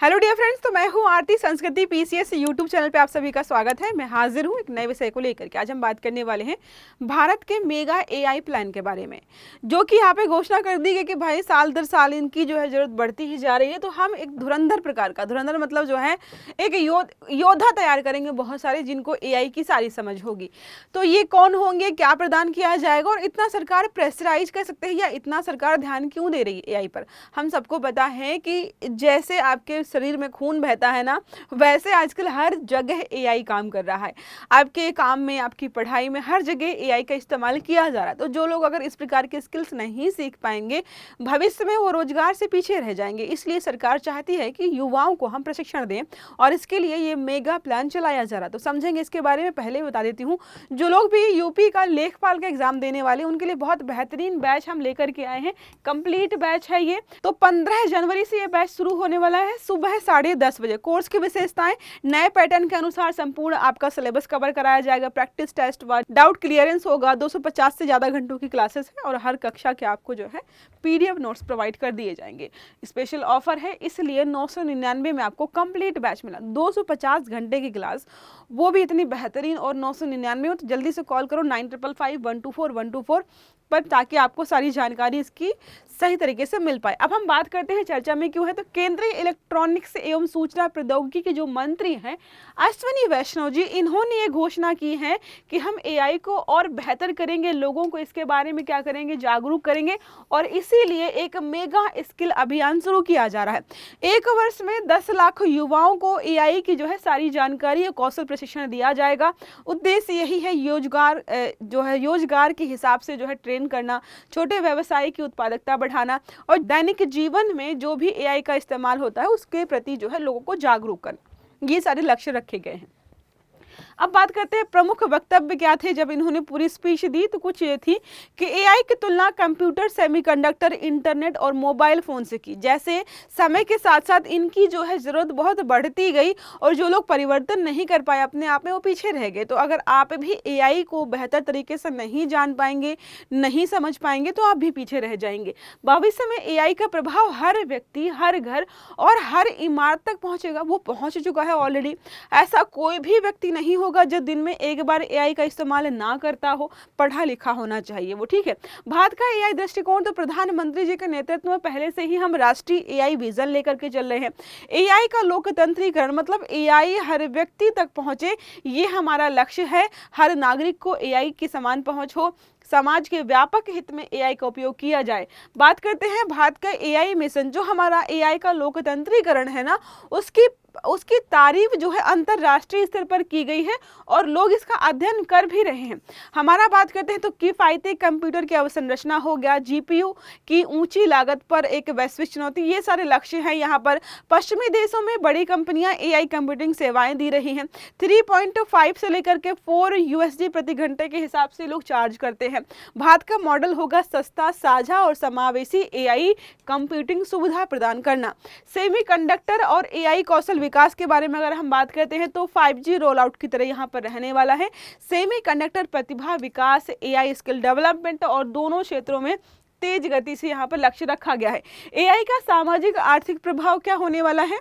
Hello dear friends, तो मैं हूं आरती। संस्कृति पीसीएस यूट्यूब चैनल पे आप सभी का स्वागत है। मैं हाजिर हूं एक नए विषय को लेकर के। आज हम बात करने वाले हैं भारत के मेगा एआई प्लान के बारे में, जो कि यहाँ पे घोषणा कर दी गई कि भाई साल दर साल इनकी जो है जरूरत बढ़ती ही जा रही है। तो हम एक धुरंधर प्रकार का, धुरंधर मतलब जो है एक योद्धा तैयार करेंगे बहुत सारे, जिनको एआई की सारी समझ होगी। तो ये कौन होंगे, क्या प्रदान किया जाएगा, और इतना सरकार प्रेशराइज कर सकते हैं या इतना सरकार ध्यान क्यों दे रही है एआई पर। हम सबको पता है कि जैसे आपके शरीर में खून बहता है ना, वैसे आजकल हर जगह एआई काम कर रहा है। आपके काम में, आपकी पढ़ाई में, हर जगह एआई का इस्तेमाल किया जा रहा है। तो जो लोग अगर इस प्रकार के स्किल्स नहीं सीख पाएंगे, भविष्य में वो रोजगार से पीछे रह जाएंगे। इसलिए सरकार चाहती है कि युवाओं को हम प्रशिक्षण दें, और इसके लिए ये मेगा प्लान चलाया जा रहा है। तो समझेंगे इसके बारे में। पहले बता देती हूँ, जो लोग भी यूपी का लेखपाल का एग्जाम देने वाले, उनके लिए बहुत बेहतरीन बैच हम लेकर के आए हैं। कंप्लीट बैच है ये। तो 15 जनवरी से ये बैच शुरू होने वाला है, सुबह 10:30 बजे। कोर्स की विशेषताएं, नए पैटर्न के अनुसार संपूर्ण आपका सिलेबस कवर कराया जाएगा। प्रैक्टिस टेस्ट व डाउट क्लियरेंस होगा। 250 से ज्यादा घंटों की क्लासेस है, और हर कक्षा के आपको जो है पीडीएफ नोट्स प्रोवाइड कर दिए जाएंगे। स्पेशल ऑफर है, इसलिए 999 में आपको कंप्लीट बैच मिला। 250 घंटे की क्लास, वो भी इतनी बेहतरीन, और 999 में। तो जल्दी से कॉल करो 9555124124 पर, ताकि आपको सारी जानकारी इसकी सही तरीके से मिल पाए। अब हम बात करते हैं चर्चा में क्यों है। तो केंद्रीय इलेक्ट्रॉनिक्स एवं सूचना प्रौद्योगिकी के जो मंत्री हैं अश्विनी वैष्णव जी, इन्होंने ये घोषणा की है कि हम एआई को और बेहतर करेंगे, लोगों को इसके बारे में क्या करेंगे, जागरूक करेंगे, और इसीलिए एक मेगा स्किल अभियान शुरू किया जा रहा है। एक वर्ष में 10 लाख युवाओं को एआई की जो है सारी जानकारी और कौशल प्रशिक्षण दिया जाएगा। उद्देश्य यही है, रोजगार के हिसाब से जो है ट्रेन करना, छोटे व्यवसाय की उत्पादकता बढ़ाना, और दैनिक जीवन में जो भी एआई का इस्तेमाल होता है उसके प्रति जो है लोगों को जागरूक करना। ये सारे लक्ष्य रखे गए हैं। अब बात करते हैं प्रमुख वक्तव्य क्या थे जब इन्होंने पूरी स्पीच दी। तो कुछ ये थी कि एआई की तुलना कंप्यूटर, सेमीकंडक्टर, इंटरनेट और मोबाइल फोन से की। जैसे समय के साथ साथ इनकी जो है जरूरत बहुत बढ़ती गई, और जो लोग परिवर्तन नहीं कर पाए अपने आप में, वो पीछे रह गए। तो अगर आप भी एआई को बेहतर तरीके से नहीं जान पाएंगे, नहीं समझ पाएंगे, तो आप भी पीछे रह जाएंगे। भविष्य में एआई का प्रभाव हर व्यक्ति, हर घर और हर इमारत तक पहुंचेगा। वो पहुंच चुका है ऑलरेडी। ऐसा कोई भी व्यक्ति नहीं होगा जो दिन में एक बार एआई का इस्तेमाल ना करता हो। पढ़ा लिखा होना चाहिए वो, ठीक है। भारत का एआई दृष्टिकोण, तो प्रधानमंत्री जी के नेतृत्व में पहले से ही हम राष्ट्रीय एआई विजन लेकर के चल रहे हैं। एआई का लोकतंत्रीकरण, मतलब एआई हर व्यक्ति तक पहुंचे, ये हमारा लक्ष्य है। हर नागरिक को एआई की समान पहुंच हो, समाज के व्यापक हित में एआई का उपयोग किया जाए। बात करते हैं भारत का एआई मिशन। जो हमारा एआई का लोकतंत्रीकरण है ना, उसकी तारीफ जो है अंतरराष्ट्रीय स्तर पर की गई है, और लोग इसका अध्ययन कर भी रहे हैं। हमारा बात करते हैं तो किफायती कंप्यूटर की अवसंरचना हो गया, जीपीयू की ऊंची लागत पर एक वैश्विक चुनौती, ये सारे लक्ष्य हैं। यहाँ पर पश्चिमी देशों में बड़ी कंपनियां एआई कंप्यूटिंग सेवाएं दी रही हैं। 3.5 से लेकर के 4 यूएसडी प्रति घंटे के हिसाब से लोग चार्ज करते हैं। भारत का मॉडल होगा सस्ता, साझा और समावेशी एआई कंप्यूटिंग सुविधा प्रदान करना। सेमीकंडक्टर और एआई कौशल विकास के बारे में अगर हम बात करते हैं तो 5G रोल आउट की तरह यहाँ पर रहने वाला है। सेमीकंडक्टर प्रतिभा विकास, एआई स्किल डेवलपमेंट, और दोनों क्षेत्रों में तेज गति से यहाँ पर लक्ष्य रखा गया है। एआई का सामाजिक आर्थिक प्रभाव क्या होने वाला है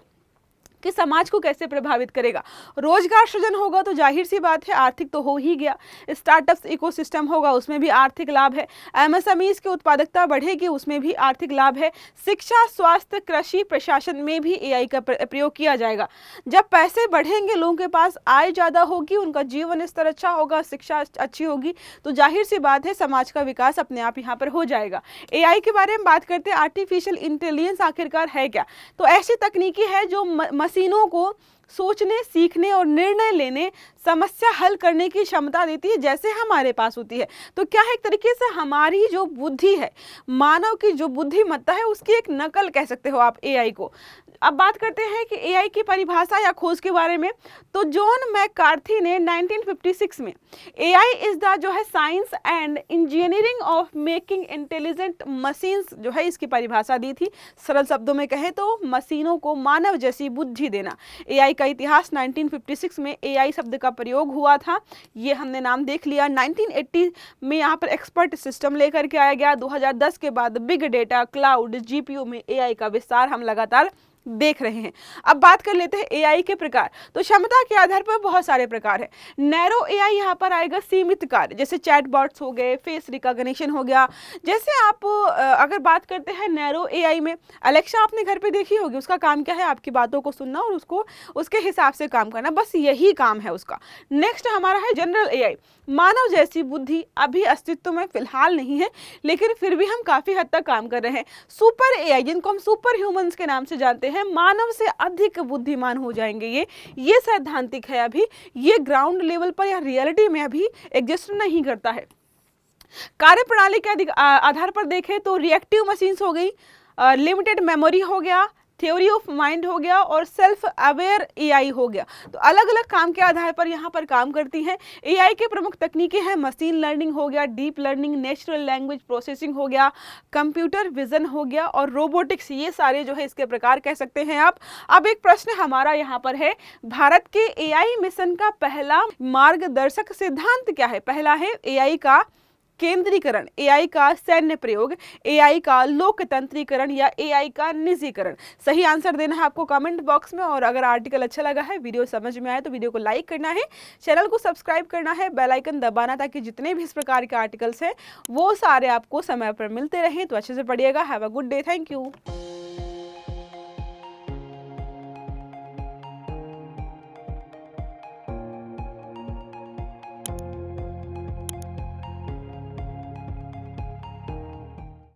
कि समाज को कैसे प्रभावित करेगा। रोजगार सृजन होगा, तो जाहिर सी बात है आर्थिक तो हो ही गया। स्टार्टअप्स इकोसिस्टम होगा, उसमें भी आर्थिक लाभ है। एमएसएमईज की उत्पादकता बढ़ेगी, उसमें भी आर्थिक लाभ है। शिक्षा, स्वास्थ्य, कृषि, प्रशासन में भी एआई का प्रयोग किया जाएगा। जब पैसे बढ़ेंगे, लोगों के पास आय ज्यादा होगी, उनका जीवन स्तर अच्छा होगा, शिक्षा अच्छी होगी, तो जाहिर सी बात है समाज का विकास अपने आप यहाँ पर हो जाएगा। एआई के बारे में बात करते हैं, आर्टिफिशियल इंटेलिजेंस आखिरकार है क्या। तो ऐसी तकनीकी है जो मशीनों को सोचने, सीखने और निर्णय लेने, समस्या हल करने की क्षमता देती है, जैसे हमारे पास होती है। तो क्या है, एक तरीके से हमारी जो बुद्धि है, मानव की जो बुद्धिमत्ता है, उसकी एक नकल कह सकते हो आप एआई को। अब बात करते हैं कि एआई की परिभाषा या खोज के बारे में। तो जॉन मैकार्थी ने 1956 में एआई इज द जो है science and engineering of making intelligent machines जो है इसकी परिभाषा दी थी। सरल शब्दों में कहे तो मशीनों को मानव जैसी बुद्धि देना। एआई का इतिहास 1956 में एआई शब्द का प्रयोग हुआ था, ये हमने नाम देख लिया। 1980 में यहाँ पर एक्सपर्ट सिस्टम लेकर के आया गया। 2010 के बाद बिग डेटा, क्लाउड, जीपीयू में एआई का विस्तार हम लगातार देख रहे हैं। अब बात कर लेते हैं एआई के प्रकार। तो क्षमता के आधार पर बहुत सारे प्रकार है। नैरो एआई यहाँ पर आएगा सीमित कार्य, जैसे चैटबॉट्स हो गए, फेस रिकॉग्निशन हो गया। जैसे आप अगर बात करते हैं नैरो एआई में, अलेक्सा आपने घर पे देखी होगी, उसका काम क्या है, आपकी बातों को सुनना और उसको उसके हिसाब से काम करना, बस यही काम है उसका। नेक्स्ट हमारा है जनरल एआई। मानव जैसी बुद्धि अभी अस्तित्व में फिलहाल नहीं है, लेकिन फिर भी हम काफी हद तक काम कर रहे हैं। सुपर एआई, जिनको हम सुपर ह्यूमंस के नाम से जानते हैं, मानव से अधिक बुद्धिमान हो जाएंगे ये सैद्धांतिक है, अभी ये ग्राउंड लेवल पर या रियलिटी में अभी एग्जिस्ट नहीं करता है। कार्यप्रणाली के आधार पर देखें तो रिएक्टिव मशीन्स हो गई, लिमिटेड मेमोरी हो गया, थ्योरी ऑफ माइंड हो गया और सेल्फ अवेयर एआई हो गया। तो अलग अलग काम के आधार पर यहाँ पर काम करती हैं। एआई के प्रमुख तकनीकें हैं मशीन लर्निंग हो गया, deep learning, natural language processing हो गया, कंप्यूटर विजन हो गया और रोबोटिक्स। ये सारे जो है इसके प्रकार कह सकते हैं आप। अब एक प्रश्न हमारा यहाँ पर है, भारत के एआई मिशन का पहला मार्गदर्शक सिद्धांत क्या है? पहला है एआई का केंद्रीकरण, एआई का सैन्य प्रयोग, एआई का लोकतंत्रीकरण या एआई का निजीकरण। सही आंसर देना है आपको कमेंट बॉक्स में। और अगर आर्टिकल अच्छा लगा है, वीडियो समझ में आए तो वीडियो को लाइक करना है, चैनल को सब्सक्राइब करना है, बेल आइकन दबाना, ताकि जितने भी इस प्रकार के आर्टिकल्स हैं वो सारे आपको समय पर मिलते रहें। तो अच्छे से पढ़िएगा। Have a good day. Thank you.